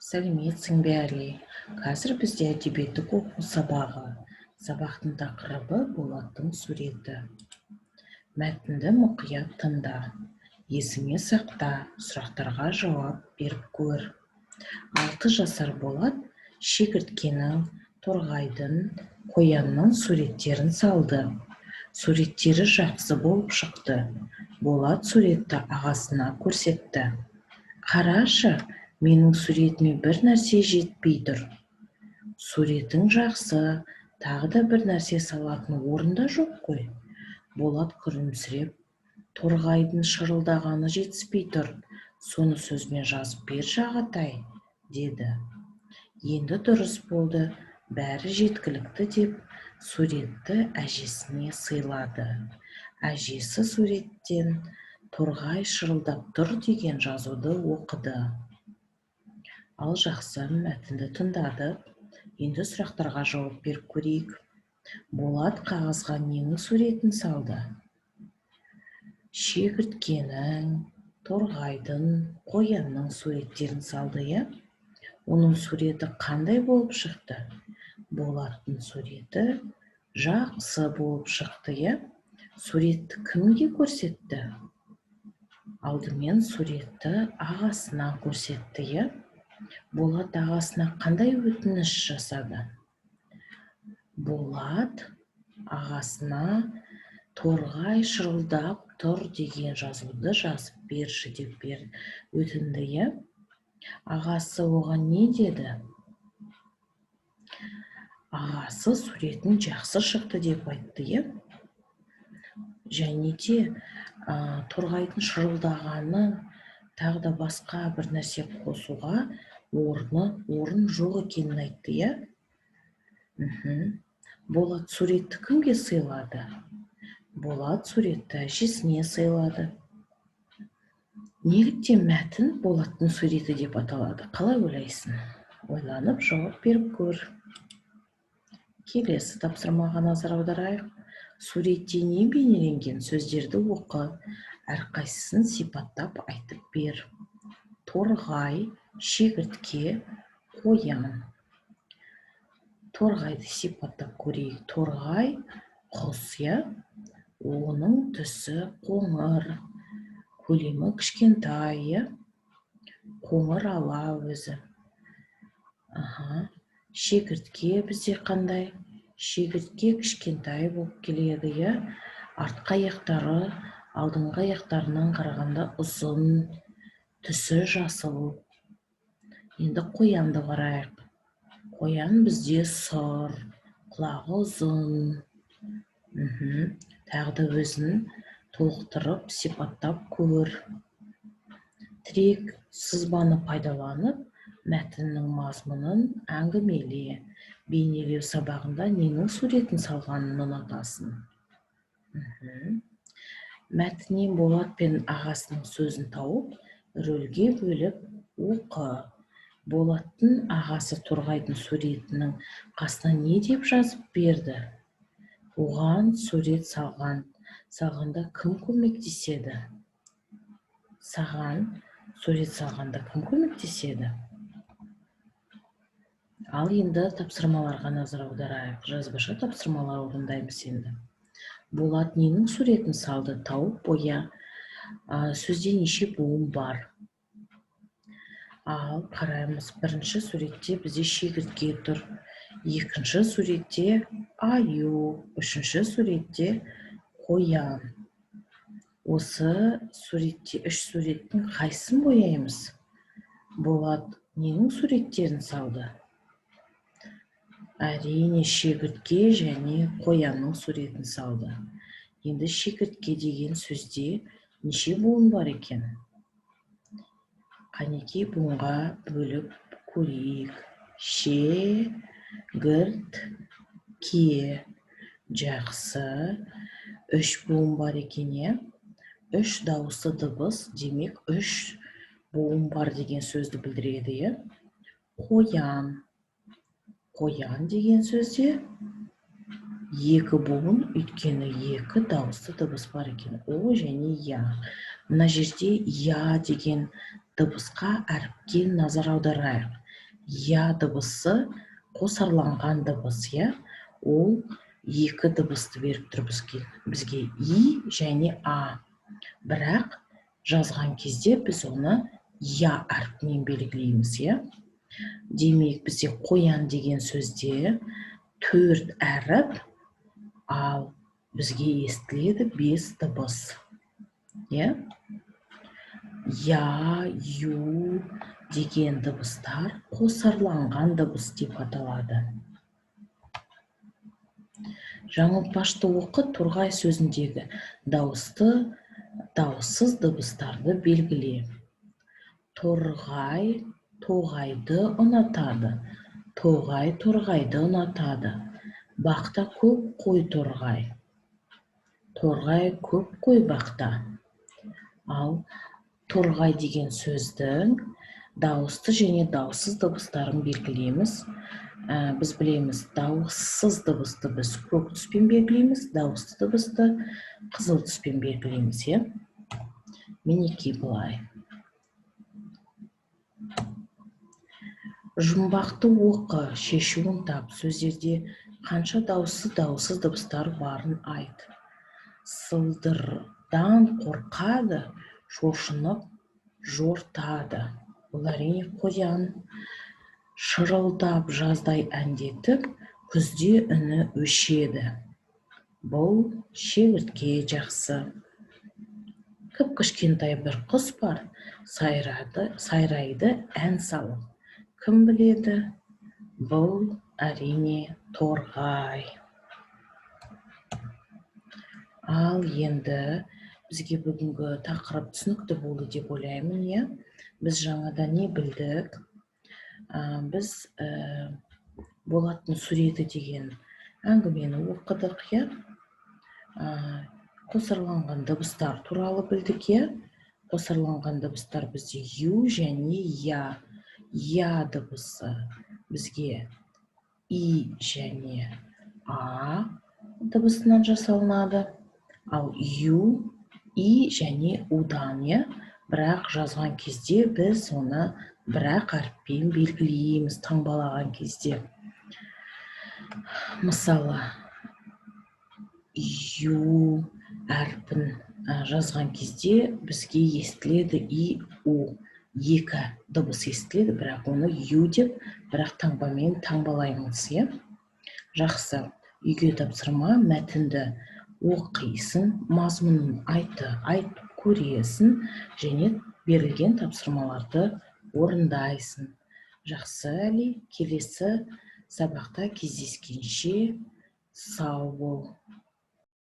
Сәлеметсің бе, Әли? Қазір бізде әдебиеттік оқу сабағы. Сабақтың тақырыбы Болаттың суреті. Мәтінді мұқият тыңда. Есіңе сақта, сұрақтарға жауап беріп көр. 6 жасар Болат шегірткенің, торғайдың, қоянның суреттерін салды. Суреттері жақсы болып шықты. Болат суретті ағасына көрсетті. Қарашы, менің суретіме бір нәрсе жетпей тұр. Суретің жақсы, тағы да бір нәрсе салатын орында жоқ қой. Болат күлімсіреп, торғайдың шырылдағаны жетіспей тұр. Соны сөзбен жазып берші, ағатай, деді. Енді дұрыс болды, бәрі жеткілікті деп суретті әжесіне сыйлады. Әжесі суреттен торғай шырылдап тұр деген жазуды оқыды. Ал жақсы, мәтінді тыңдады. Енді сұрақтарға жауап беріп көрейік. Болат қағазға ненің суретін салды? Шегірткенің, торғайдың, қоянның суреттерін салды, иә? Оның суреті қандай болып шықты? Болаттың суреті жақсы болып шықты, иә? Суретті кімге көрсетті? Алдымен суретті ағасына көрсетті, иә? Болат ағасына қандай өтініш жасады? Болат ағасына торғай шырылдап тұр деген жазуды жазып берші деп өтінді, иә? Ағасы оған не деді? Ағасы суретін жақсы шықты деп айтты, иә? Және де торғайдың шырылдағаны, тағы да басқа бір нәрсе қосуға орын жоқ екенін айтты, иә? Болат суретті кімге сыйлады? Болат суретті әжесіне сыйлады. Неліктен мәтін Болаттың суреті деп аталады? Қалай ойлайсың? Ойланып жауап беріп көр. Келесі тапсырмаға назар аударайық. Суретте не бейнеленген сөздерді оқы, әрқайсысын сипаттап айтып бер. Торғай, шегіртке, қоян. Торғайды сипаттап көрейік. Торғай құс, иә? Оның түсі қоңыр, көлемі кішкентай, қоңыр ала өзі. Шегіртке бізде қандай? Шегіртке кішкентай болып келеді, иә? Артқы аяқтары алдыңғы аяқтарынан қарағанда ұзын, түсі жасыл. Енді қоянды қарайық. Қоян бізде сұр, құлағы ұзын. Тағы да өзін толықтырып, сипаттап көр. Тірек сызбаны пайдаланып, мәтіннің мазмұнын әңгімеле. Бейнелеу сабағында ненің суретін салғанын ұнатасың? Мәтіннен Болат пен ағасының сөзін тауып, рөлге бөліп оқы. Болаттың ағасы торғайдың суретінің қасына не деп жазып берді? Оған сурет салғанда кім көмектеседі? Саған сурет салғанда кім көмектеседі? Ал енді тапсырмаларға назар аударайық. Жазбаша тапсырмалар орындаймыз енді. Болат ненің суретін салды? Тауып боя. Сөзде неше буын бар? Ал қараймыз, бірінші суретте бізде шегіртке тұр. Екінші суретте аю. Үшінші суретте қоян. Осы суретте үш суреттің қайсысын бояймыз? Болат ненің суреттерін салды? Әрине, шегіртке және қоянның суретін салды. Енді шегіртке деген сөзде неше буын бар екен? Қанекей буынға бөліп көрейік. Шегіртке. Жақсы. 3 буын бар екен, 3 дауысты дыбыс, демек 3 буын бар деген сөзді білдіреді. Қоян. Қоян деген сөзде 2 буын, өйткені 2 дауысты дыбыс бар екен. О және я. Мына жерде я деген дыбысқа әріпке назар аударайық. я дыбысы қосарланған дыбыс, иә? Ол екі дыбысты беріп тұр бізге и және а. Бірақ жазған кезде біз оны я әрпінен белгілейміз, иә? Демек, бізде қоян деген сөзде 4 әріп, ал бізге естіледі 5 дыбыс. Я, ю деген дыбыстар қосарланған дыбыс деп аталады. Жаңылтпашты оқы, Торғай сөзіндегі дауыссыз дыбыстарды белгіле. Торғай тоғайды ұнатады. Тоғай торғайды ұнатады. Бақта көп қой торғай. Торғай көп қой бақта. Ал торғай деген сөздің дауысты және дауыссыз дыбыстарын белгілейміз. Біз білеміз, дауыссыз дыбысты біз көк түспен белгілейміз, дауысты дыбысты қызыл түспен белгілейміз, иә? Мінекей былай. Жұмбақты оқы, шешуін тап. Сөздерде қанша дауыссыз дыбыстар барын айт. Сылдырдан қорқады, шошынып жортады. Бұл әрине қоян. Шырылдап жаздай әндетіп, күзде үні өшеді. Бұл шегіртке жақсы. Кіп-кішкентай бір құс бар, сайрайды ән салып. Кім біледі? Бұл әрине торғай. Ал енді бізге бүгінгі тақырып түсінікті болды деп ойлаймын, иә? Біз жаңада не білдік? Біз болаттың суреті деген әңгімені оқыдық, иә? Қосарланған дыбыстар туралы білдік, иә? Қосарланған дыбыстар бізде ю және я. Я дыбысы бізге и және а дыбысынан жасалынады. Ал ю, и және удан, иә? Бірақ жазған кезде біз оны бірақ әріппен белгілейміз таңбалаған кезде. Мысалы, ю әрпін жазған кезде бізге естіледі и, у. Екі дыбыс естіледі, бірақ оны ю деп, бірақ таңбамен таңбалаймыз, иә? Жақсы, үйге тапсырма, мәтінді оқисың, мазмұнын айтып көресің, және берілген тапсырмаларды орындайсың. Жақсы, Әли, келесі сабақта кездескенше сау бол.